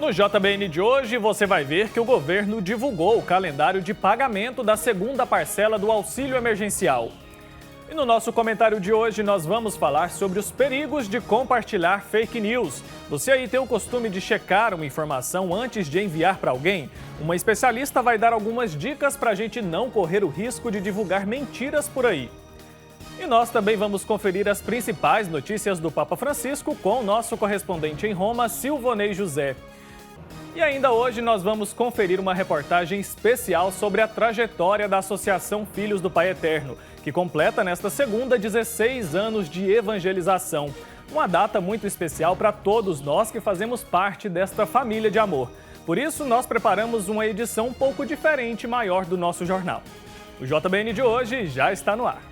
No JBN de hoje, você vai ver que o governo divulgou o calendário de pagamento da segunda parcela do auxílio emergencial. E no nosso comentário de hoje, nós vamos falar sobre os perigos de compartilhar fake news. Você aí tem o costume de checar uma informação antes de enviar para alguém? Uma especialista vai dar algumas dicas para a gente não correr o risco de divulgar mentiras por aí. E nós também vamos conferir as principais notícias do Papa Francisco com o nosso correspondente em Roma, Silvonei José. E ainda hoje nós vamos conferir uma reportagem especial sobre a trajetória da Associação Filhos do Pai Eterno, que completa nesta segunda 16 anos de evangelização. Uma data muito especial para todos nós que fazemos parte desta família de amor. Por isso, nós preparamos uma edição um pouco diferente e maior do nosso jornal. O JBN de hoje já está no ar.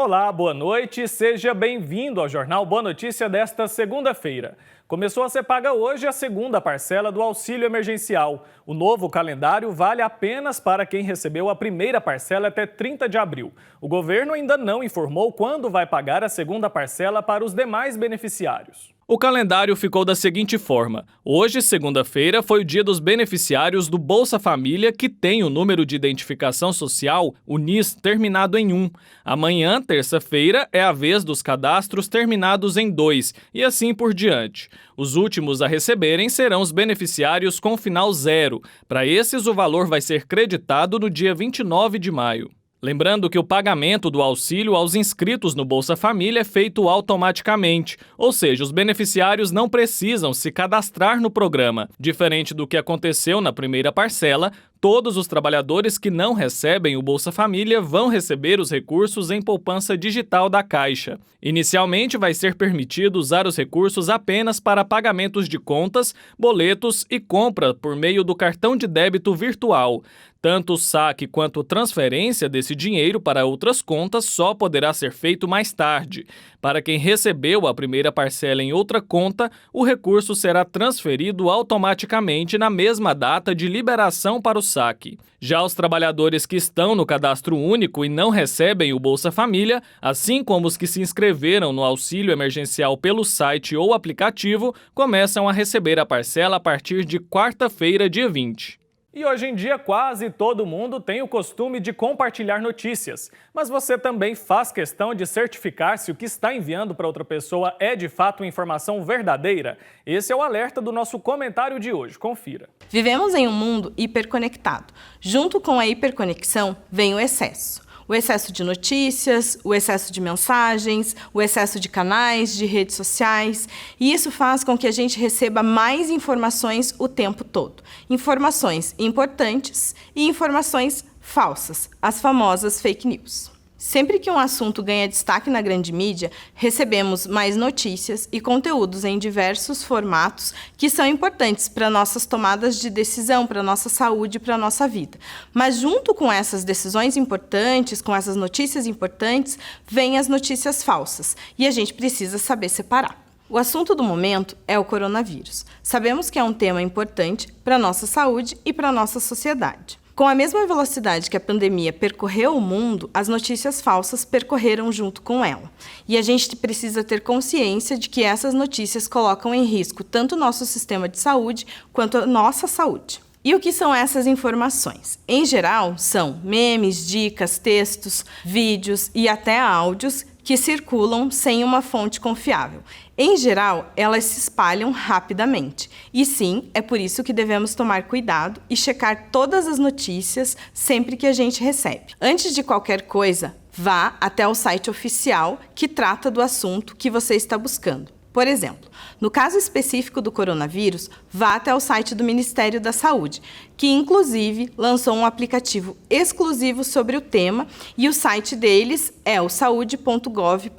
Olá, boa noite, seja bem-vindo ao Jornal Boa Notícia desta segunda-feira. Começou a ser paga hoje a segunda parcela do auxílio emergencial. O novo calendário vale apenas para quem recebeu a primeira parcela até 30 de abril. O governo ainda não informou quando vai pagar a segunda parcela para os demais beneficiários. O calendário ficou da seguinte forma. Hoje, segunda-feira, foi o dia dos beneficiários do Bolsa Família que tem o número de identificação social, o NIS, terminado em 1. Amanhã, terça-feira, é a vez dos cadastros terminados em 2 e assim por diante. Os últimos a receberem serão os beneficiários com final 0. Para esses, o valor vai ser creditado no dia 29 de maio. Lembrando que o pagamento do auxílio aos inscritos no Bolsa Família é feito automaticamente, ou seja, os beneficiários não precisam se cadastrar no programa. Diferente do que aconteceu na primeira parcela, todos os trabalhadores que não recebem o Bolsa Família vão receber os recursos em poupança digital da Caixa. Inicialmente, vai ser permitido usar os recursos apenas para pagamentos de contas, boletos e compra por meio do cartão de débito virtual. Tanto o saque quanto a transferência desse dinheiro para outras contas só poderá ser feito mais tarde. Para quem recebeu a primeira parcela em outra conta, o recurso será transferido automaticamente na mesma data de liberação para o saque. Já os trabalhadores que estão no cadastro único e não recebem o Bolsa Família, assim como os que se inscreveram no auxílio emergencial pelo site ou aplicativo, começam a receber a parcela a partir de quarta-feira, dia 20. E hoje em dia quase todo mundo tem o costume de compartilhar notícias, mas você também faz questão de certificar se o que está enviando para outra pessoa é de fato informação verdadeira? Esse é o alerta do nosso comentário de hoje, confira. Vivemos em um mundo hiperconectado. Junto com a hiperconexão vem o excesso. O excesso de notícias, o excesso de mensagens, o excesso de canais, de redes sociais. E isso faz com que a gente receba mais informações o tempo todo. Informações importantes e informações falsas, as famosas fake news. Sempre que um assunto ganha destaque na grande mídia, recebemos mais notícias e conteúdos em diversos formatos que são importantes para nossas tomadas de decisão, para a nossa saúde, para a nossa vida. Mas junto com essas decisões importantes, com essas notícias importantes, vêm as notícias falsas e a gente precisa saber separar. O assunto do momento é o coronavírus. Sabemos que é um tema importante para a nossa saúde e para a nossa sociedade. Com a mesma velocidade que a pandemia percorreu o mundo, as notícias falsas percorreram junto com ela. E a gente precisa ter consciência de que essas notícias colocam em risco tanto o nosso sistema de saúde quanto a nossa saúde. E o que são essas informações? Em geral, são memes, dicas, textos, vídeos e até áudios que circulam sem uma fonte confiável. Em geral, elas se espalham rapidamente. E sim, é por isso que devemos tomar cuidado e checar todas as notícias sempre que a gente recebe. Antes de qualquer coisa, vá até o site oficial que trata do assunto que você está buscando. Por exemplo, no caso específico do coronavírus, vá até o site do Ministério da Saúde, que inclusive lançou um aplicativo exclusivo sobre o tema e o site deles é o saude.gov.br.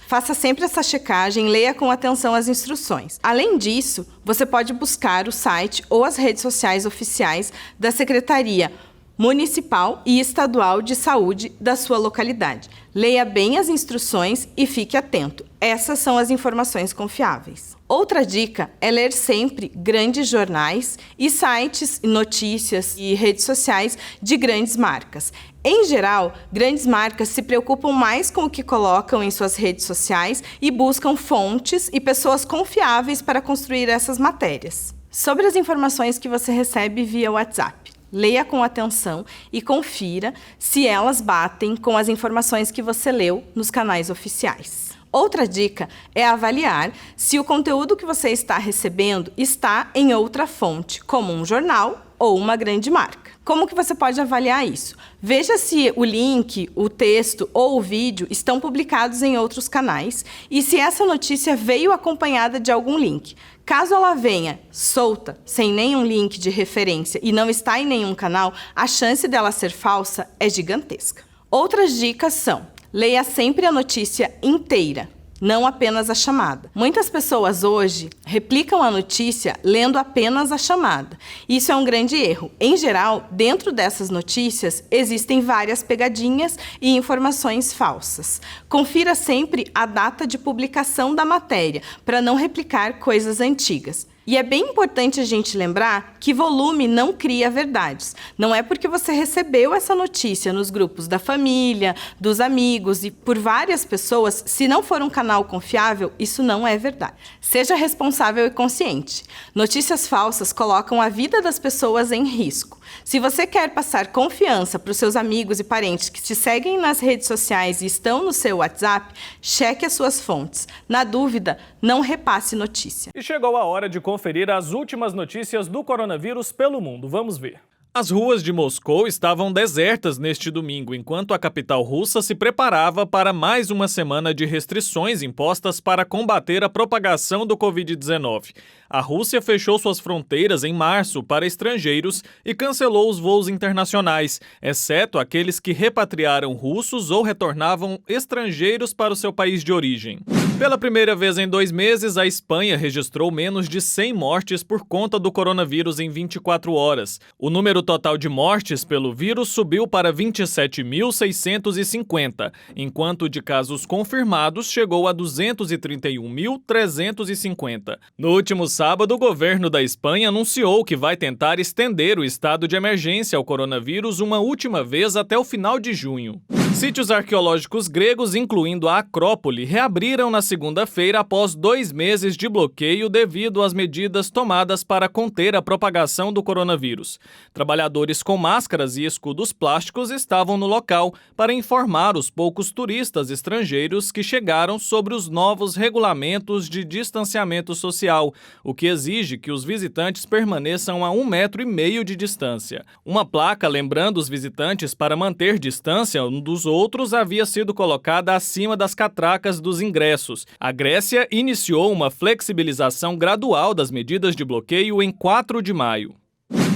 Faça sempre essa checagem, leia com atenção as instruções. Além disso, você pode buscar o site ou as redes sociais oficiais da Secretaria municipal e estadual de saúde da sua localidade. Leia bem as instruções e fique atento. Essas são as informações confiáveis. Outra dica é ler sempre grandes jornais e sites, notícias e redes sociais de grandes marcas. Em geral, grandes marcas se preocupam mais com o que colocam em suas redes sociais e buscam fontes e pessoas confiáveis para construir essas matérias. Sobre as informações que você recebe via WhatsApp, leia com atenção e confira se elas batem com as informações que você leu nos canais oficiais. Outra dica é avaliar se o conteúdo que você está recebendo está em outra fonte, como um jornal ou uma grande marca. Como que você pode avaliar isso? Veja se o link, o texto ou o vídeo estão publicados em outros canais e se essa notícia veio acompanhada de algum link. Caso ela venha solta, sem nenhum link de referência e não está em nenhum canal, a chance dela ser falsa é gigantesca. Outras dicas são: leia sempre a notícia inteira, não apenas a chamada. Muitas pessoas hoje replicam a notícia lendo apenas a chamada. Isso é um grande erro. Em geral, dentro dessas notícias, existem várias pegadinhas e informações falsas. Confira sempre a data de publicação da matéria, para não replicar coisas antigas. E é bem importante a gente lembrar que volume não cria verdades. Não é porque você recebeu essa notícia nos grupos da família, dos amigos e por várias pessoas, se não for um canal confiável, isso não é verdade. Seja responsável e consciente. Notícias falsas colocam a vida das pessoas em risco. Se você quer passar confiança para os seus amigos e parentes que te seguem nas redes sociais e estão no seu WhatsApp, cheque as suas fontes. Na dúvida, não repasse notícia. E chegou a hora de conferir as últimas notícias do coronavírus pelo mundo. Vamos ver. As ruas de Moscou estavam desertas neste domingo, enquanto a capital russa se preparava para mais uma semana de restrições impostas para combater a propagação do Covid-19. A Rússia fechou suas fronteiras em março para estrangeiros e cancelou os voos internacionais, exceto aqueles que repatriaram russos ou retornavam estrangeiros para o seu país de origem. Pela primeira vez em 2 meses, a Espanha registrou menos de 100 mortes por conta do coronavírus em 24 horas. O número total de mortes pelo vírus subiu para 27.650, enquanto o de casos confirmados chegou a 231.350. No último sábado, o governo da Espanha anunciou que vai tentar estender o estado de emergência ao coronavírus uma última vez até o final de junho. Sítios arqueológicos gregos, incluindo a Acrópole, reabriram na segunda-feira após 2 meses de bloqueio devido às medidas tomadas para conter a propagação do coronavírus. Trabalhadores com máscaras e escudos plásticos estavam no local para informar os poucos turistas estrangeiros que chegaram sobre os novos regulamentos de distanciamento social, o que exige que os visitantes permaneçam a 1,5 metro de distância. Uma placa lembrando os visitantes para manter distância um dos outros havia sido colocada acima das catracas dos ingressos. A Grécia iniciou uma flexibilização gradual das medidas de bloqueio em 4 de maio.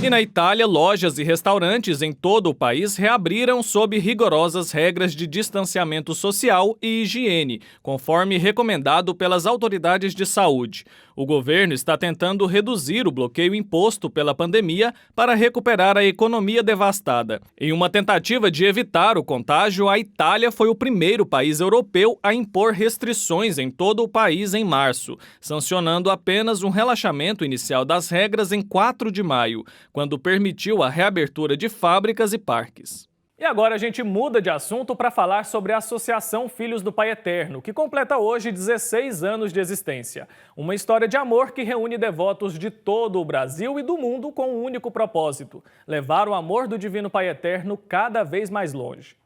E na Itália, lojas e restaurantes em todo o país reabriram sob rigorosas regras de distanciamento social e higiene, conforme recomendado pelas autoridades de saúde. O governo está tentando reduzir o bloqueio imposto pela pandemia para recuperar a economia devastada. Em uma tentativa de evitar o contágio, a Itália foi o primeiro país europeu a impor restrições em todo o país em março, sancionando apenas um relaxamento inicial das regras em 4 de maio, quando permitiu a reabertura de fábricas e parques. E agora a gente muda de assunto para falar sobre a Associação Filhos do Pai Eterno, que completa hoje 16 anos de existência. Uma história de amor que reúne devotos de todo o Brasil e do mundo com um único propósito: levar o amor do Divino Pai Eterno cada vez mais longe.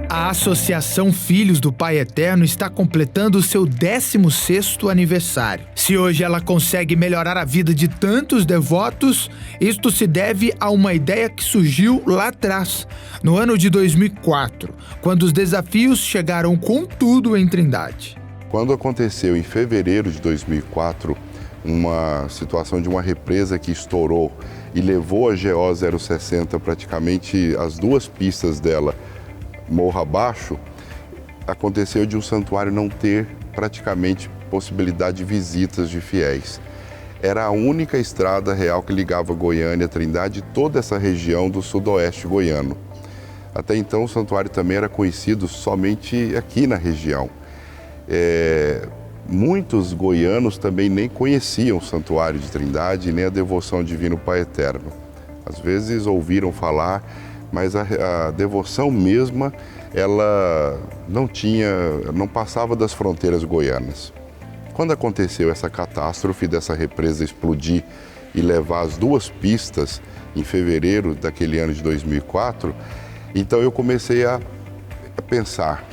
A Associação Filhos do Pai Eterno está completando o seu 16º aniversário. Se hoje ela consegue melhorar a vida de tantos devotos, isto se deve a uma ideia que surgiu lá atrás, no ano de 2004, quando os desafios chegaram com tudo em Trindade. Quando aconteceu em fevereiro de 2004, uma situação de uma represa que estourou e levou a GO 060, praticamente as 2 pistas dela, morro abaixo, aconteceu de um santuário não ter praticamente possibilidade de visitas de fiéis. Era a única estrada real que ligava Goiânia, Trindade e toda essa região do sudoeste goiano. Até então o santuário também era conhecido somente aqui na região. Muitos goianos também nem conheciam o Santuário de Trindade nem a devoção ao Divino Pai Eterno. Às vezes ouviram falar, mas a devoção mesma, ela não passava das fronteiras goianas. Quando aconteceu essa catástrofe dessa represa explodir e levar as 2 pistas em fevereiro daquele ano de 2004, então eu comecei a pensar,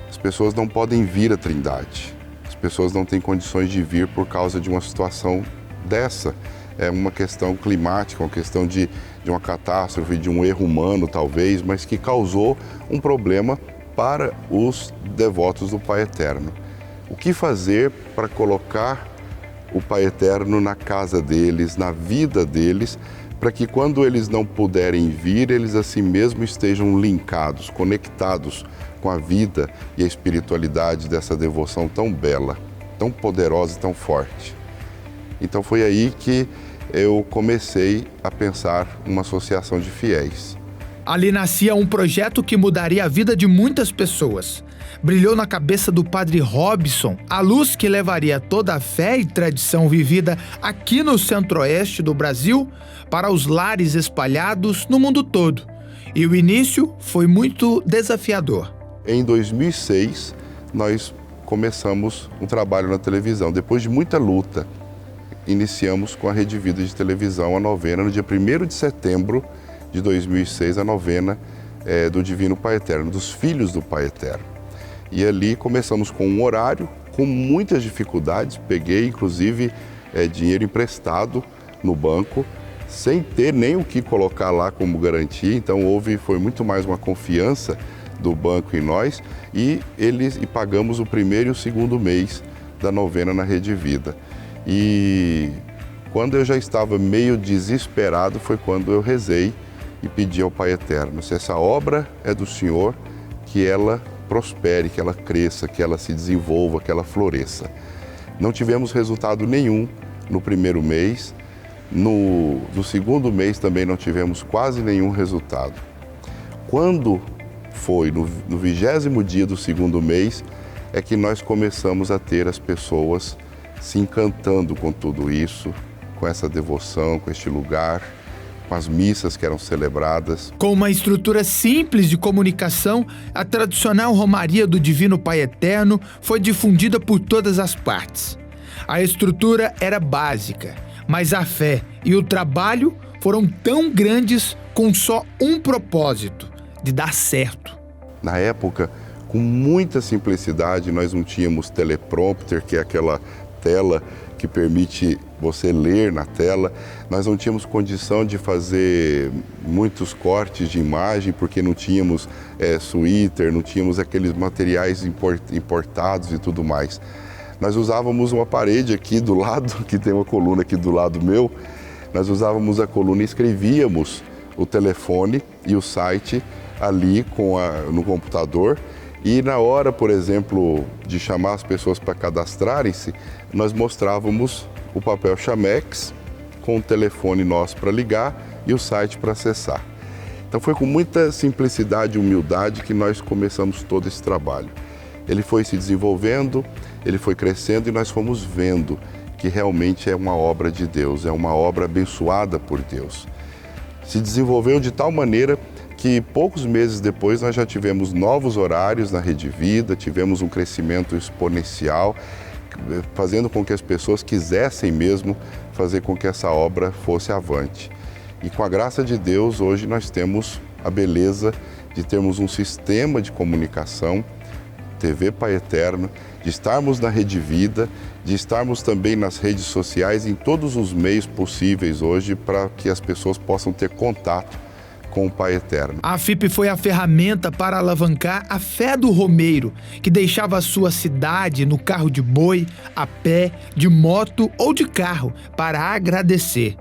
as pessoas não podem vir a Trindade. As pessoas não têm condições de vir por causa de uma situação dessa. É uma questão climática, uma questão de uma catástrofe, de um erro humano talvez, mas que causou um problema para os devotos do Pai Eterno. O que fazer para colocar o Pai Eterno na casa deles, na vida deles, para que quando eles não puderem vir, eles assim mesmo estejam linkados, conectados com a vida e a espiritualidade dessa devoção tão bela, tão poderosa e tão forte. Então foi aí que eu comecei a pensar uma associação de fiéis. Ali nascia um projeto que mudaria a vida de muitas pessoas. Brilhou na cabeça do padre Robson a luz que levaria toda a fé e tradição vivida aqui no centro-oeste do Brasil para os lares espalhados no mundo todo. E o início foi muito desafiador. Em 2006, nós começamos um trabalho na televisão. Depois de muita luta, iniciamos com a Rede Vida de televisão a novena no dia 1º de setembro de 2006, a novena do Divino Pai Eterno, dos Filhos do Pai Eterno. E ali começamos com um horário, com muitas dificuldades, peguei inclusive dinheiro emprestado no banco, sem ter nem o que colocar lá como garantia, então foi muito mais uma confiança do banco em nós e pagamos o 1º e o 2º mês da novena na Rede Vida. E quando eu já estava meio desesperado foi quando eu rezei e pedi ao Pai Eterno, se essa obra é do Senhor, que ela prospere, que ela cresça, que ela se desenvolva, que ela floresça. Não tivemos resultado nenhum no 1º mês, no 2º mês também não tivemos quase nenhum resultado. Quando foi no 20º dia do 2º mês, é que nós começamos a ter as pessoas se encantando com tudo isso, com essa devoção, com este lugar, com as missas que eram celebradas. Com uma estrutura simples de comunicação, a tradicional Romaria do Divino Pai Eterno foi difundida por todas as partes. A estrutura era básica, mas a fé e o trabalho foram tão grandes com só um propósito, de dar certo. Na época, com muita simplicidade, nós não tínhamos teleprompter, que é aquela tela que permite você ler na tela. Nós não tínhamos condição de fazer muitos cortes de imagem, porque não tínhamos suíter, não tínhamos aqueles materiais importados e tudo mais. Nós usávamos uma parede aqui do lado, que tem uma coluna aqui do lado meu, nós usávamos a coluna e escrevíamos o telefone e o site ali no computador. E na hora, por exemplo, de chamar as pessoas para cadastrarem-se, nós mostrávamos o papel Chamex com o telefone nosso para ligar e o site para acessar. Então foi com muita simplicidade e humildade que nós começamos todo esse trabalho. Ele foi se desenvolvendo, ele foi crescendo e nós fomos vendo que realmente é uma obra de Deus, é uma obra abençoada por Deus. Se desenvolveu de tal maneira que poucos meses depois nós já tivemos novos horários na Rede Vida, tivemos um crescimento exponencial, fazendo com que as pessoas quisessem mesmo fazer com que essa obra fosse avante. E com a graça de Deus, hoje nós temos a beleza de termos um sistema de comunicação, TV Pai Eterno, de estarmos na Rede Vida, de estarmos também nas redes sociais, em todos os meios possíveis hoje para que as pessoas possam ter contato com o Pai Eterno. A FIP foi a ferramenta para alavancar a fé do romeiro, que deixava a sua cidade no carro de boi, a pé, de moto ou de carro, para agradecer.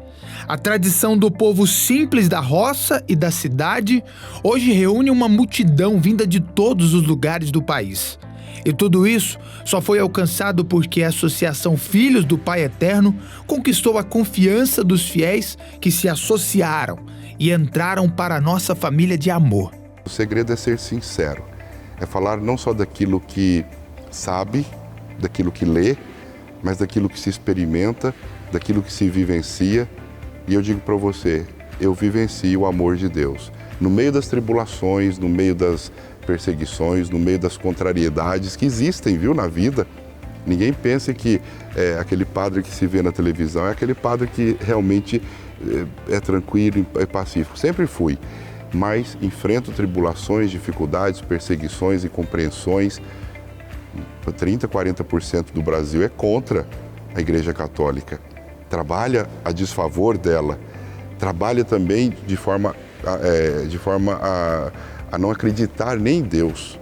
A tradição do povo simples da roça e da cidade hoje reúne uma multidão vinda de todos os lugares do país. E tudo isso só foi alcançado porque a Associação Filhos do Pai Eterno conquistou a confiança dos fiéis que se associaram e entraram para a nossa família de amor. O segredo é ser sincero, é falar não só daquilo que sabe, daquilo que lê, mas daquilo que se experimenta, daquilo que se vivencia. E eu digo para você, eu vivencio o amor de Deus. No meio das tribulações, no meio das perseguições, no meio das contrariedades que existem, viu, na vida. Ninguém pense que aquele padre que se vê na televisão é aquele padre que realmente é tranquilo, é pacífico. Sempre fui, mas enfrento tribulações, dificuldades, perseguições e compreensões. 30%, 40% do Brasil é contra a Igreja Católica. Trabalha a desfavor dela, trabalha também de forma a não acreditar nem em Deus.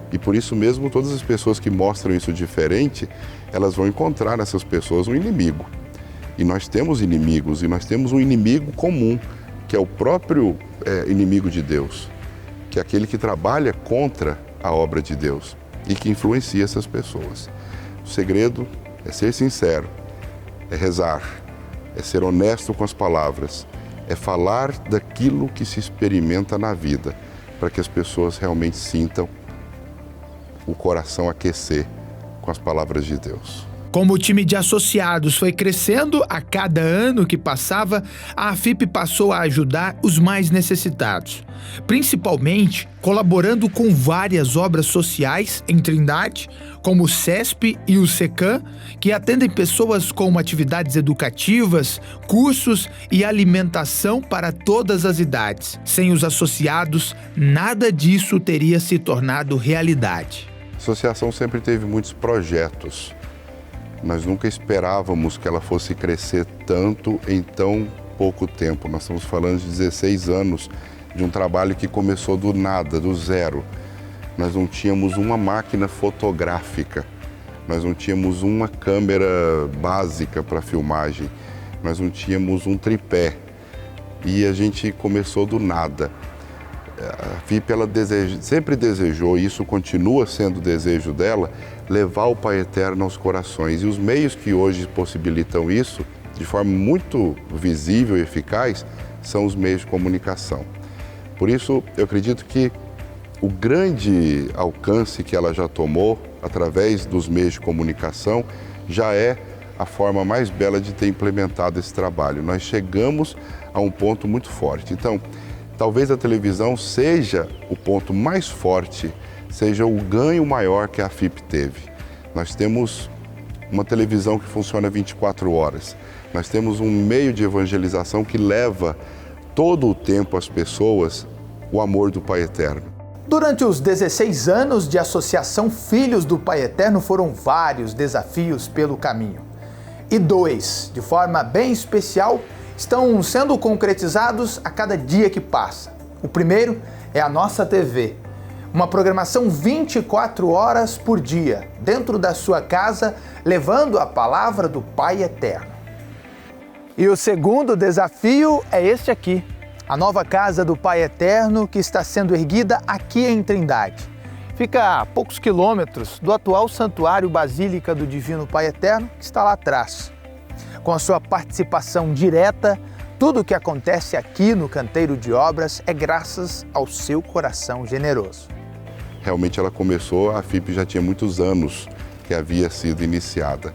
E por isso mesmo, todas as pessoas que mostram isso diferente, elas vão encontrar nessas pessoas um inimigo. E nós temos inimigos, e nós temos um inimigo comum, que é o próprio inimigo de Deus, que é aquele que trabalha contra a obra de Deus e que influencia essas pessoas. O segredo é ser sincero, é rezar, é ser honesto com as palavras, é falar daquilo que se experimenta na vida, para que as pessoas realmente sintam o coração aquecer com as palavras de Deus. Como o time de associados foi crescendo a cada ano que passava, a AFIP passou a ajudar os mais necessitados, principalmente colaborando com várias obras sociais em Trindade, como o CESP e o SECAM, que atendem pessoas com atividades educativas, cursos e alimentação para todas as idades. Sem os associados, nada disso teria se tornado realidade. A associação sempre teve muitos projetos. Nós nunca esperávamos que ela fosse crescer tanto em tão pouco tempo. Nós estamos falando de 16 anos de um trabalho que começou do nada, do zero. Nós não tínhamos uma máquina fotográfica, nós não tínhamos uma câmera básica para filmagem, nós não tínhamos um tripé. E a gente começou do nada. A FIP sempre desejou, e isso continua sendo o desejo dela, levar o Pai Eterno aos corações. E os meios que hoje possibilitam isso, de forma muito visível e eficaz, são os meios de comunicação. Por isso, eu acredito que o grande alcance que ela já tomou, através dos meios de comunicação, já é a forma mais bela de ter implementado esse trabalho. Nós chegamos a um ponto muito forte. Então, talvez a televisão seja o ponto mais forte, seja o ganho maior que a FIP teve. Nós temos uma televisão que funciona 24 horas. Nós temos um meio de evangelização que leva todo o tempo às pessoas o amor do Pai Eterno. Durante os 16 anos de Associação Filhos do Pai Eterno, foram vários desafios pelo caminho. E 2, de forma bem especial, estão sendo concretizados a cada dia que passa. O primeiro é a nossa TV. Uma programação 24 horas por dia, dentro da sua casa, levando a palavra do Pai Eterno. E o segundo desafio é este aqui. A nova casa do Pai Eterno que está sendo erguida aqui em Trindade. Fica a poucos quilômetros do atual Santuário Basílica do Divino Pai Eterno, que está lá atrás. Com a sua participação direta, tudo o que acontece aqui no Canteiro de Obras é graças ao seu coração generoso. Realmente ela começou, a FIP já tinha muitos anos que havia sido iniciada.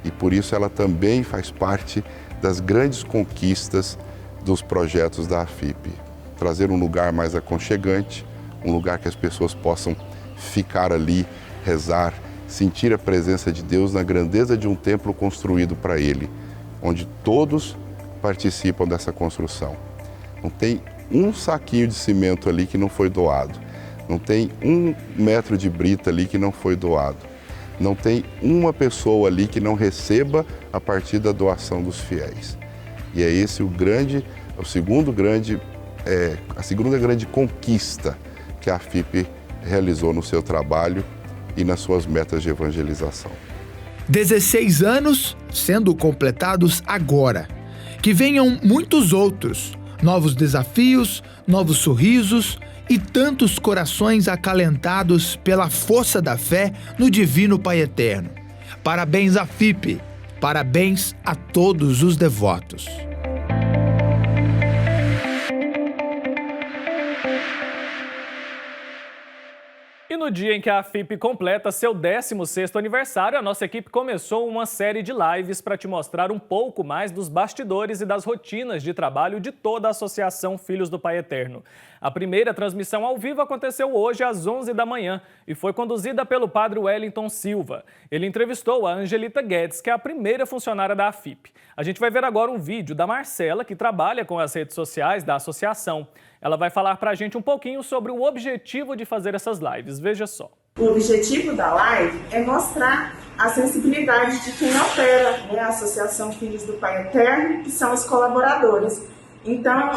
E por isso ela também faz parte das grandes conquistas dos projetos da FIP. Trazer um lugar mais aconchegante, um lugar que as pessoas possam ficar ali, rezar, sentir a presença de Deus na grandeza de um templo construído para Ele, onde todos participam dessa construção. Não tem um saquinho de cimento ali que não foi doado. Não tem 1 metro de brita ali que não foi doado. Não tem uma pessoa ali que não receba a partir da doação dos fiéis. E é esse a segunda grande conquista que a FIP realizou no seu trabalho e nas suas metas de evangelização. 16 anos sendo completados agora. Que venham muitos outros, novos desafios, novos sorrisos e tantos corações acalentados pela força da fé no Divino Pai Eterno. Parabéns à FIP, parabéns a todos os devotos. E no dia em que a FIP completa seu 16º aniversário, a nossa equipe começou uma série de lives para te mostrar um pouco mais dos bastidores e das rotinas de trabalho de toda a Associação Filhos do Pai Eterno. A primeira transmissão ao vivo aconteceu hoje às 11 da manhã e foi conduzida pelo padre Wellington Silva. Ele entrevistou a Angelita Guedes, que é a primeira funcionária da FIP. A gente vai ver agora um vídeo da Marcela, que trabalha com as redes sociais da associação. Ela vai falar para a gente um pouquinho sobre o objetivo de fazer essas lives. Veja só. O objetivo da live é mostrar a sensibilidade de quem opera, a Associação Filhos do Pai Eterno, que são os colaboradores. Então,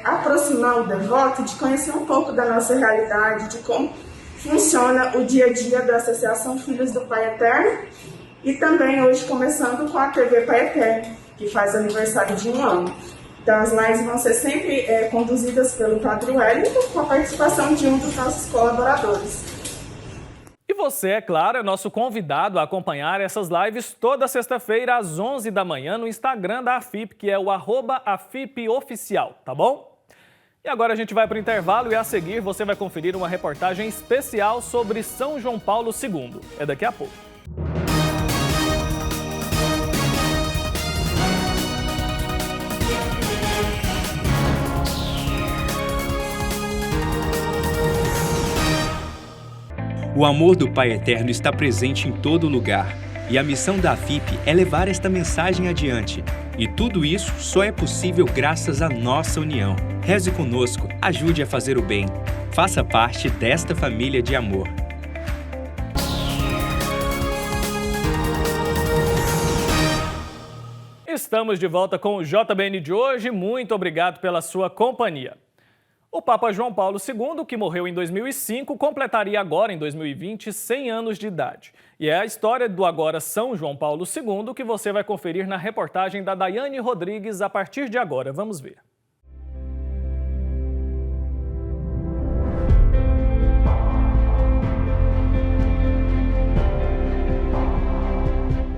aproximar o devoto de conhecer um pouco da nossa realidade, de como funciona o dia a dia da Associação Filhos do Pai Eterno. E também hoje começando com a TV Pai Eterno, que faz aniversário de 1 ano. Então as lives vão ser sempre conduzidas pelo Padre Wellington, com a participação de um dos nossos colaboradores. E você, é claro, é nosso convidado a acompanhar essas lives toda sexta-feira às 11 da manhã no Instagram da AFIP, que é o @AFIPOficial, tá bom? E agora a gente vai para o intervalo e a seguir você vai conferir uma reportagem especial sobre São João Paulo II. É daqui a pouco. O amor do Pai Eterno está presente em todo lugar, e a missão da AFIP é levar esta mensagem adiante. E tudo isso só é possível graças à nossa união. Reze conosco, ajude a fazer o bem. Faça parte desta família de amor. Estamos de volta com o JBN de hoje. Muito obrigado pela sua companhia. O Papa João Paulo II, que morreu em 2005, completaria agora, em 2020, 100 anos de idade. E é a história do agora São João Paulo II que você vai conferir na reportagem da Daiane Rodrigues a partir de agora. Vamos ver.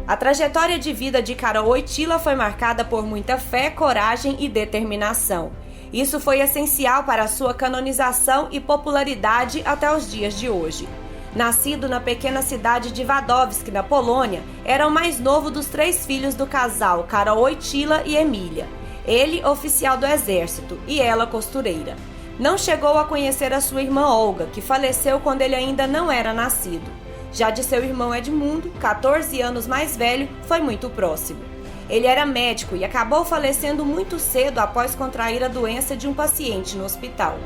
A trajetória de vida de Carol Wojtyla foi marcada por muita fé, coragem e determinação. Isso foi essencial para a sua canonização e popularidade até os dias de hoje. Nascido na pequena cidade de Wadowski, na Polônia, era o mais novo dos 3 filhos do casal, Carol Wojtyla e Emília. Ele, oficial do exército, e ela, costureira. Não chegou a conhecer a sua irmã Olga, que faleceu quando ele ainda não era nascido. Já de seu irmão Edmundo, 14 anos mais velho, foi muito próximo. Ele era médico e acabou falecendo muito cedo após contrair a doença de um paciente no hospital.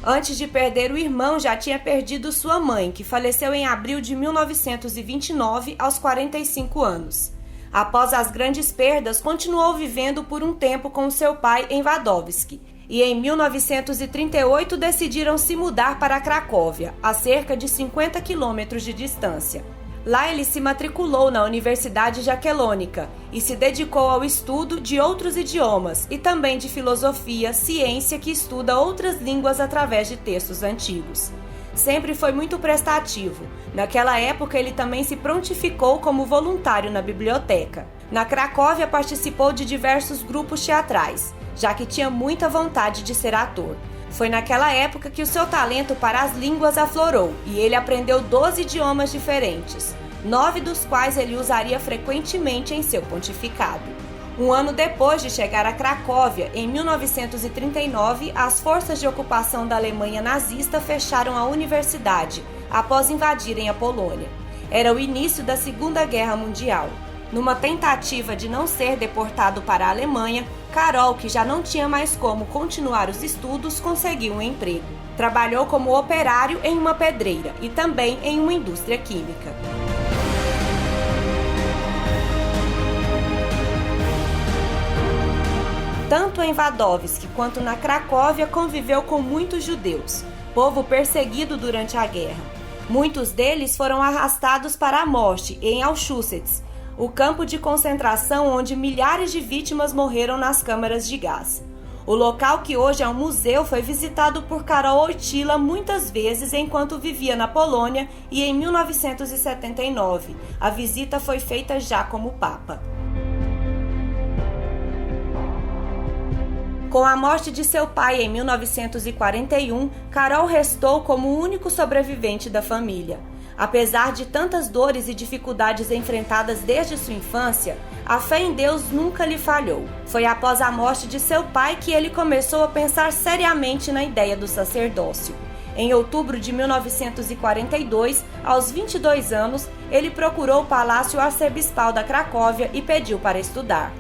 Antes de perder o irmão, já tinha perdido sua mãe, que faleceu em abril de 1929, aos 45 anos. Após as grandes perdas, continuou vivendo por um tempo com seu pai em Wadowski. E em 1938 decidiram se mudar para Cracóvia, a cerca de 50 quilômetros de distância. Lá ele se matriculou na Universidade Jaquelônica e se dedicou ao estudo de outros idiomas e também de filosofia, ciência que estuda outras línguas através de textos antigos. Sempre foi muito prestativo. Naquela época ele também se prontificou como voluntário na biblioteca. Na Cracóvia participou de diversos grupos teatrais, já que tinha muita vontade de ser ator. Foi naquela época que o seu talento para as línguas aflorou e ele aprendeu 12 idiomas diferentes, 9 dos quais ele usaria frequentemente em seu pontificado. Um ano depois de chegar a Cracóvia, em 1939, as forças de ocupação da Alemanha nazista fecharam a universidade após invadirem a Polônia. Era o início da Segunda Guerra Mundial. Numa tentativa de não ser deportado para a Alemanha, Carol, que já não tinha mais como continuar os estudos, conseguiu um emprego. Trabalhou como operário em uma pedreira e também em uma indústria química. Tanto em Wadowski quanto na Cracóvia conviveu com muitos judeus, povo perseguido durante a guerra. Muitos deles foram arrastados para a morte em Auschwitz, o campo de concentração onde milhares de vítimas morreram nas câmaras de gás. O local, que hoje é um museu, foi visitado por Karol Wojtyła muitas vezes enquanto vivia na Polônia, e em 1979 a visita foi feita já como Papa. Com a morte de seu pai em 1941, Karol restou como o único sobrevivente da família. Apesar de tantas dores e dificuldades enfrentadas desde sua infância, a fé em Deus nunca lhe falhou. Foi após a morte de seu pai que ele começou a pensar seriamente na ideia do sacerdócio. Em outubro de 1942, aos 22 anos, ele procurou o Palácio Arcebispal da Cracóvia e pediu para estudar.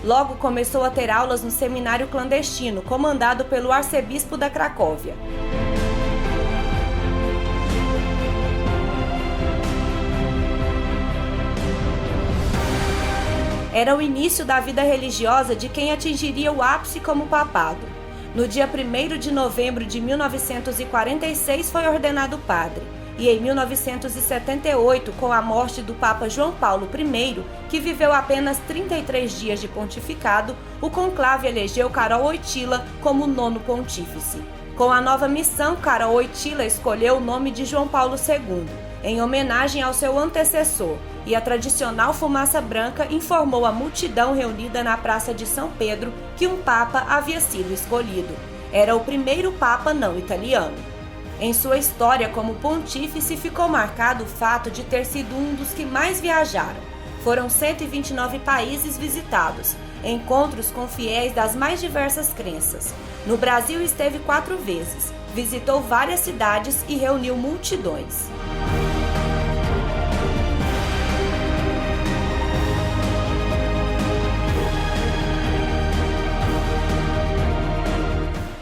Logo começou a ter aulas no seminário clandestino, comandado pelo arcebispo da Cracóvia. Era o início da vida religiosa de quem atingiria o ápice como papado. No dia 1º de novembro de 1946 foi ordenado padre, e em 1978, com a morte do Papa João Paulo I, que viveu apenas 33 dias de pontificado, o conclave elegeu Karol Wojtyła como nono pontífice. Com a nova missão, Karol Wojtyła escolheu o nome de João Paulo II, em homenagem ao seu antecessor, e a tradicional fumaça branca informou a multidão reunida na Praça de São Pedro que um papa havia sido escolhido. Era o primeiro papa não italiano. Em sua história como pontífice ficou marcado o fato de ter sido um dos que mais viajaram. Foram 129 países visitados, encontros com fiéis das mais diversas crenças. No Brasil esteve 4 vezes, visitou várias cidades e reuniu multidões.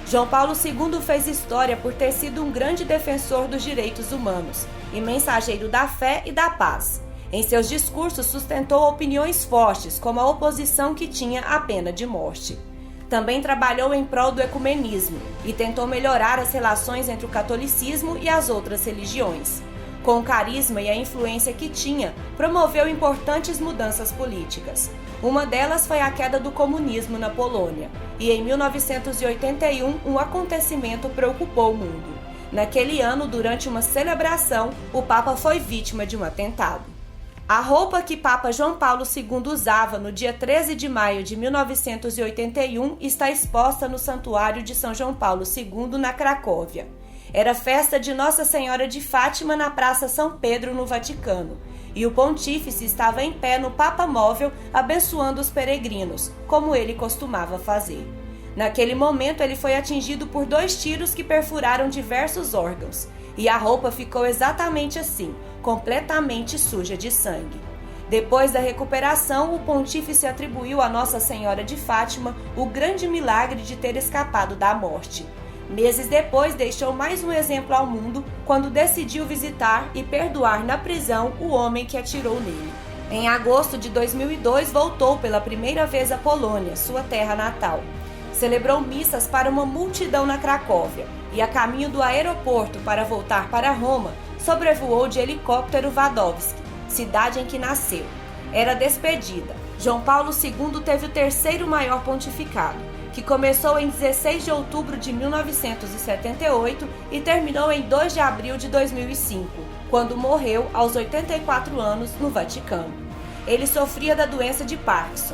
João Paulo II fez história por ter sido um grande defensor dos direitos humanos e mensageiro da fé e da paz. Em seus discursos sustentou opiniões fortes, como a oposição que tinha a pena de morte. Também trabalhou em prol do ecumenismo e tentou melhorar as relações entre o catolicismo e as outras religiões. Com o carisma e a influência que tinha, promoveu importantes mudanças políticas. Uma delas foi a queda do comunismo na Polônia, e em 1981 um acontecimento preocupou o mundo. Naquele ano, durante uma celebração, o Papa foi vítima de um atentado. A roupa que Papa João Paulo II usava no dia 13 de maio de 1981 está exposta no Santuário de São João Paulo II, na Cracóvia. Era festa de Nossa Senhora de Fátima na Praça São Pedro, no Vaticano, e o pontífice estava em pé no Papa Móvel, abençoando os peregrinos, como ele costumava fazer. Naquele momento, ele foi atingido por 2 tiros que perfuraram diversos órgãos, e a roupa ficou exatamente assim, completamente suja de sangue. Depois da recuperação, o pontífice atribuiu a Nossa Senhora de Fátima o grande milagre de ter escapado da morte. Meses depois, deixou mais um exemplo ao mundo quando decidiu visitar e perdoar na prisão o homem que atirou nele. Em agosto de 2002, voltou pela primeira vez à Polônia, sua terra natal. Celebrou missas para uma multidão na Cracóvia e, a caminho do aeroporto para voltar para Roma, sobrevoou de helicóptero Wadowski, cidade em que nasceu. Era despedida. João Paulo II teve o 3º maior pontificado, que começou em 16 de outubro de 1978 e terminou em 2 de abril de 2005, quando morreu aos 84 anos no Vaticano. Ele sofria da doença de Parkinson.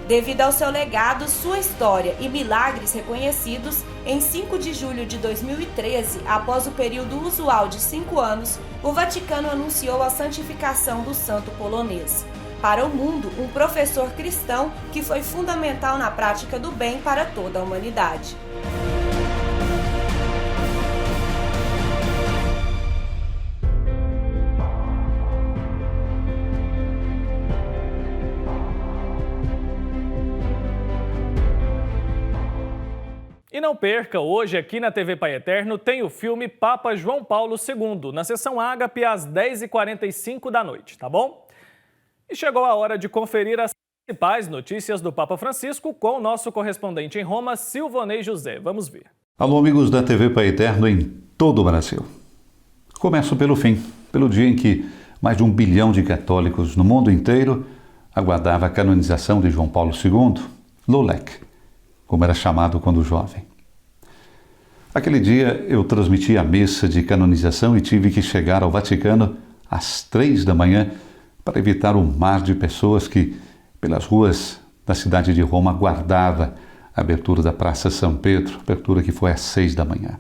Devido ao seu legado, sua história e milagres reconhecidos, em 5 de julho de 2013, após o período usual de 5 anos, o Vaticano anunciou a santificação do santo polonês. Para o mundo, um professor cristão que foi fundamental na prática do bem para toda a humanidade. E não perca, hoje aqui na TV Pai Eterno tem o filme Papa João Paulo II, na sessão Ágape às 10h45 da noite, tá bom? E chegou a hora de conferir as principais notícias do Papa Francisco com o nosso correspondente em Roma, Silvonei José. Vamos ver. Alô, amigos da TV Pai Eterno em todo o Brasil. Começo pelo fim, pelo dia em que mais de 1 bilhão de católicos no mundo inteiro aguardava a canonização de João Paulo II, Lolek, como era chamado quando jovem. Aquele dia eu transmiti a missa de canonização e tive que chegar ao Vaticano às 3 da manhã para evitar o mar de pessoas que, pelas ruas da cidade de Roma, aguardava a abertura da Praça São Pedro, abertura que foi às 6 da manhã.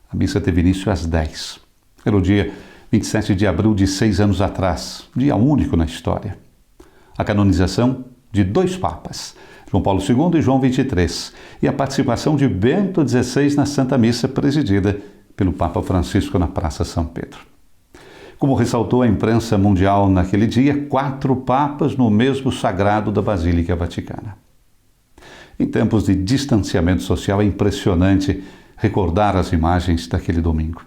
A missa teve início às 10, pelo dia 27 de abril de 6 anos atrás, dia único na história. A canonização de 2 papas, João Paulo II e João XXIII, e a participação de Bento XVI na Santa Missa presidida pelo Papa Francisco na Praça São Pedro. Como ressaltou a imprensa mundial naquele dia, 4 papas no mesmo sagrado da Basílica Vaticana. Em tempos de distanciamento social é impressionante recordar as imagens daquele domingo.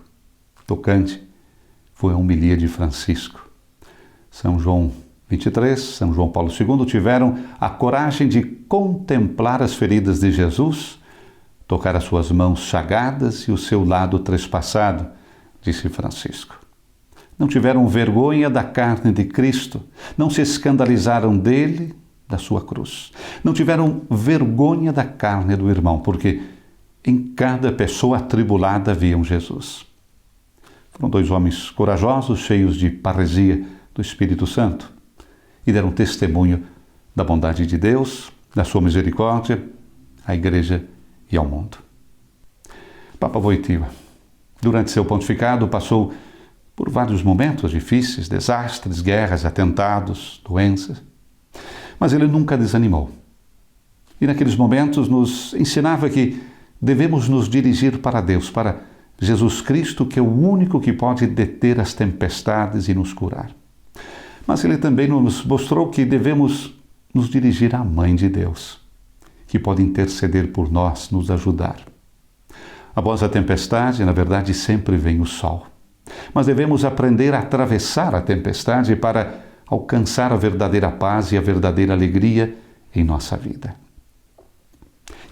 Tocante foi a homilia de Francisco. São João XXIII, São João Paulo II tiveram a coragem de contemplar as feridas de Jesus, tocar as suas mãos chagadas e o seu lado trespassado, disse Francisco. Não tiveram vergonha da carne de Cristo, não se escandalizaram dele, da sua cruz. Não tiveram vergonha da carne do irmão, porque em cada pessoa atribulada viam Jesus. Foram 2 homens corajosos, cheios de parresia do Espírito Santo, e deram testemunho da bondade de Deus, da sua misericórdia, à Igreja e ao mundo. Papa Wojtyła, durante seu pontificado, passou por vários momentos difíceis, desastres, guerras, atentados, doenças, mas ele nunca desanimou. E naqueles momentos nos ensinava que devemos nos dirigir para Deus, para Jesus Cristo, que é o único que pode deter as tempestades e nos curar. Mas ele também nos mostrou que devemos nos dirigir à Mãe de Deus, que pode interceder por nós, nos ajudar. Após a tempestade, na verdade, sempre vem o sol. Mas devemos aprender a atravessar a tempestade para alcançar a verdadeira paz e a verdadeira alegria em nossa vida.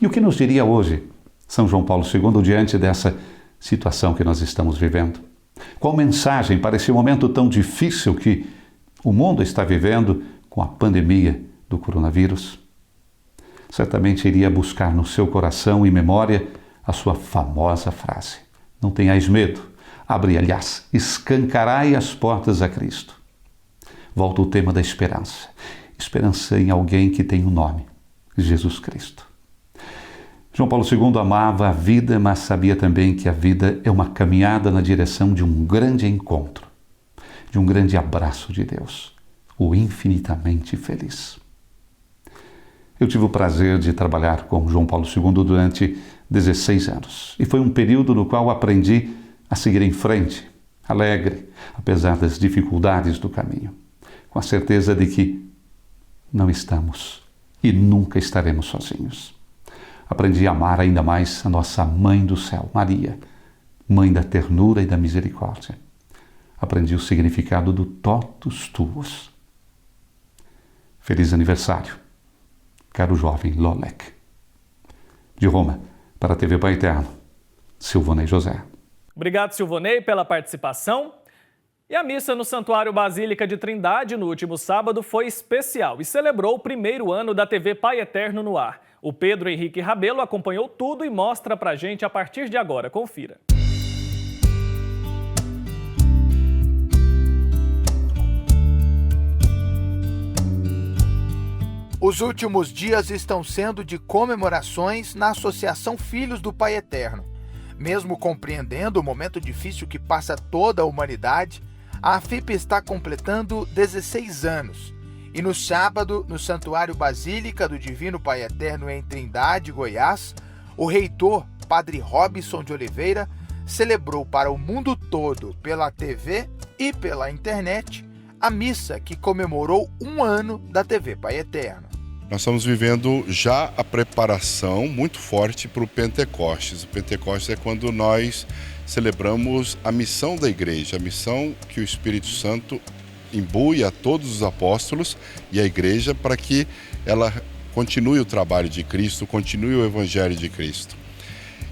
E o que nos diria hoje São João Paulo II diante dessa situação que nós estamos vivendo? Qual mensagem para esse momento tão difícil que o mundo está vivendo com a pandemia do coronavírus? Certamente iria buscar no seu coração e memória a sua famosa frase: não tenhais medo, aliás, escancarai as portas a Cristo. Volta o tema da esperança. Esperança em alguém que tem um nome, Jesus Cristo. João Paulo II amava a vida, mas sabia também que a vida é uma caminhada na direção de um grande encontro, de um grande abraço de Deus, o infinitamente feliz. Eu tive o prazer de trabalhar com João Paulo II durante 16 anos, e foi um período no qual aprendi a seguir em frente, alegre, apesar das dificuldades do caminho, com a certeza de que não estamos e nunca estaremos sozinhos. Aprendi a amar ainda mais a nossa Mãe do Céu, Maria, Mãe da ternura e da misericórdia. Aprendi o significado do totus tuus. Feliz aniversário, caro jovem Lolek. De Roma, para a TV Pai Eterno, Silvonei José. Obrigado, Silvonei, pela participação. E a missa no Santuário Basílica de Trindade no último sábado foi especial e celebrou o 1º ano da TV Pai Eterno no ar. O Pedro Henrique Rabelo acompanhou tudo e mostra pra gente a partir de agora. Confira. Os últimos dias estão sendo de comemorações na Associação Filhos do Pai Eterno. Mesmo compreendendo o momento difícil que passa toda a humanidade, a AFIP está completando 16 anos. E no sábado, no Santuário Basílica do Divino Pai Eterno em Trindade, Goiás, o reitor, Padre Robson de Oliveira, celebrou para o mundo todo, pela TV e pela internet, a missa que comemorou 1 ano da TV Pai Eterno. Nós estamos vivendo já a preparação muito forte para o Pentecostes. O Pentecostes é quando nós celebramos a missão da igreja, a missão que o Espírito Santo imbui a todos os apóstolos e a igreja para que ela continue o trabalho de Cristo, continue o Evangelho de Cristo.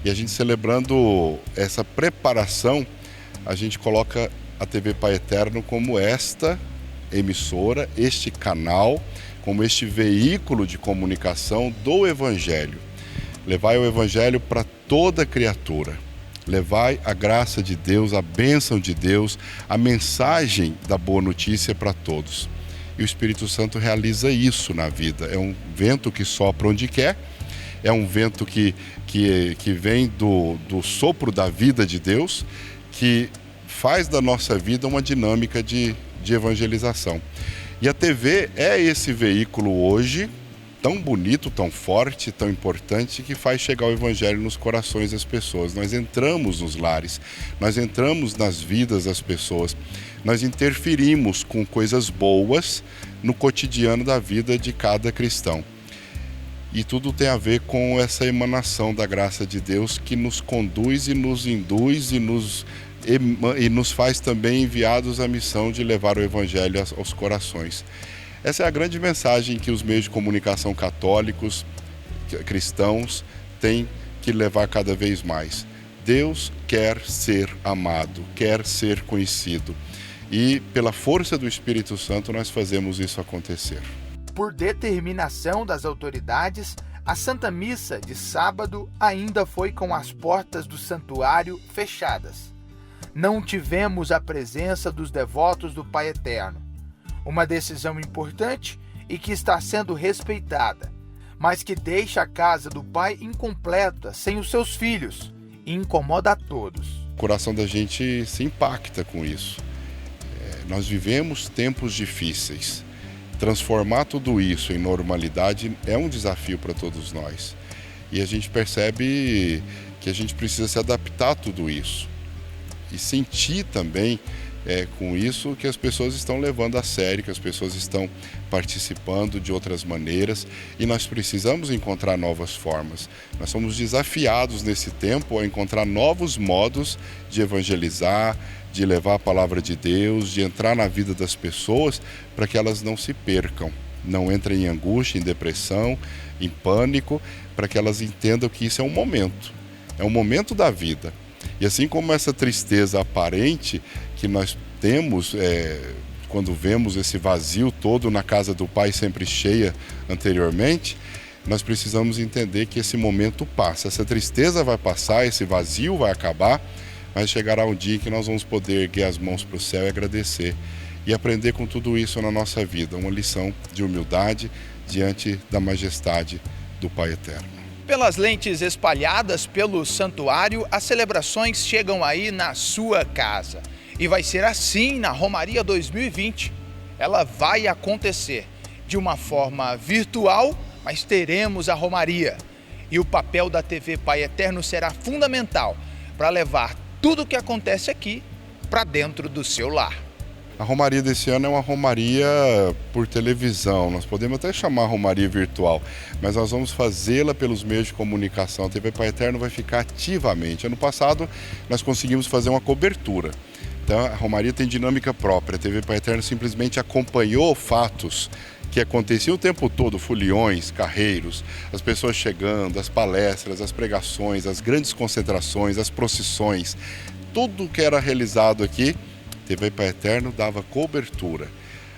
E a gente celebrando essa preparação, a gente coloca a TV Pai Eterno como esta emissora, este canal, como este veículo de comunicação do Evangelho. Levai o Evangelho para toda criatura. Levai a graça de Deus, a bênção de Deus, a mensagem da boa notícia para todos. E o Espírito Santo realiza isso na vida. É um vento que sopra onde quer, é um vento que vem do sopro da vida de Deus, que faz da nossa vida uma dinâmica de evangelização. E a TV é esse veículo hoje, tão bonito, tão forte, tão importante, que faz chegar o Evangelho nos corações das pessoas. Nós entramos nos lares, nós entramos nas vidas das pessoas, nós interferimos com coisas boas no cotidiano da vida de cada cristão. E tudo tem a ver com essa emanação da graça de Deus que nos conduz e nos induz e nos faz também enviados à missão de levar o Evangelho aos corações. Essa é a grande mensagem que os meios de comunicação católicos, cristãos, têm que levar cada vez mais. Deus quer ser amado, quer ser conhecido. E pela força do Espírito Santo nós fazemos isso acontecer. Por determinação das autoridades, a Santa Missa de sábado ainda foi com as portas do santuário fechadas. Não tivemos a presença dos devotos do Pai Eterno. Uma decisão importante e que está sendo respeitada, mas que deixa a casa do Pai incompleta, sem os seus filhos, e incomoda a todos. O coração da gente se impacta com isso. Nós vivemos tempos difíceis. Transformar tudo isso em normalidade é um desafio para todos nós. E a gente percebe que a gente precisa se adaptar a tudo isso. E sentir também com isso que as pessoas estão levando a sério, que as pessoas estão participando de outras maneiras e nós precisamos encontrar novas formas. Nós somos desafiados nesse tempo a encontrar novos modos de evangelizar, de levar a palavra de Deus, de entrar na vida das pessoas para que elas não se percam, não entrem em angústia, em depressão, em pânico, para que elas entendam que isso é um momento da vida. E assim como essa tristeza aparente que nós temos quando vemos esse vazio todo na casa do Pai sempre cheia anteriormente, nós precisamos entender que esse momento passa, essa tristeza vai passar, esse vazio vai acabar, mas chegará um dia em que nós vamos poder erguer as mãos para o céu e agradecer e aprender com tudo isso na nossa vida, uma lição de humildade diante da majestade do Pai Eterno. Pelas lentes espalhadas pelo santuário, as celebrações chegam aí na sua casa. E vai ser assim na Romaria 2020. Ela vai acontecer de uma forma virtual, mas teremos a Romaria. E o papel da TV Pai Eterno será fundamental para levar tudo o que acontece aqui para dentro do seu lar. A Romaria desse ano é uma Romaria por televisão, nós podemos até chamar Romaria virtual, mas nós vamos fazê-la pelos meios de comunicação. A TV Pai Eterno vai ficar ativamente. Ano passado nós conseguimos fazer uma cobertura, então a Romaria tem dinâmica própria. A TV Pai Eterno simplesmente acompanhou fatos que aconteciam o tempo todo, foliões, carreiros, as pessoas chegando, as palestras, as pregações, as grandes concentrações, as procissões, tudo que era realizado aqui, TV Pai Eterno dava cobertura.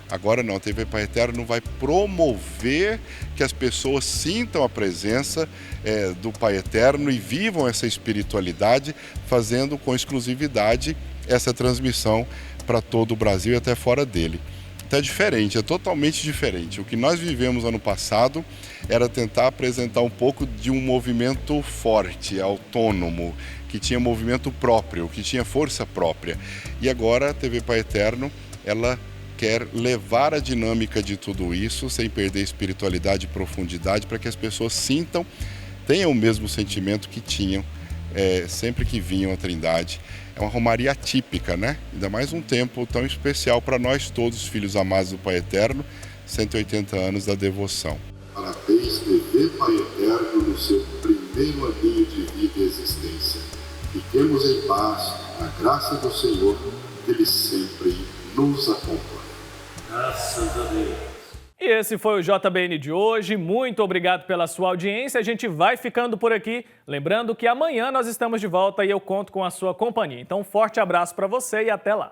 Agora não, a TV Pai Eterno vai promover que as pessoas sintam a presença do Pai Eterno e vivam essa espiritualidade, fazendo com exclusividade essa transmissão para todo o Brasil e até fora dele. Então é diferente, é totalmente diferente. O que nós vivemos ano passado era tentar apresentar um pouco de um movimento forte, autônomo, que tinha movimento próprio, que tinha força própria. E agora a TV Pai Eterno, ela quer levar a dinâmica de tudo isso, sem perder espiritualidade e profundidade, para que as pessoas sintam, tenham o mesmo sentimento que tinham sempre que vinham à Trindade. É uma romaria atípica, né? Ainda mais um tempo tão especial para nós todos, filhos amados do Pai Eterno, 180 anos da devoção. Parabéns, TV Pai Eterno, no seu primeiro aninho de vida e existência. Fiquemos em paz, na graça do Senhor, que Ele sempre nos acompanha. Graças a Deus. E esse foi o JBN de hoje. Muito obrigado pela sua audiência. A gente vai ficando por aqui. Lembrando que amanhã nós estamos de volta e eu conto com a sua companhia. Então, um forte abraço para você e até lá.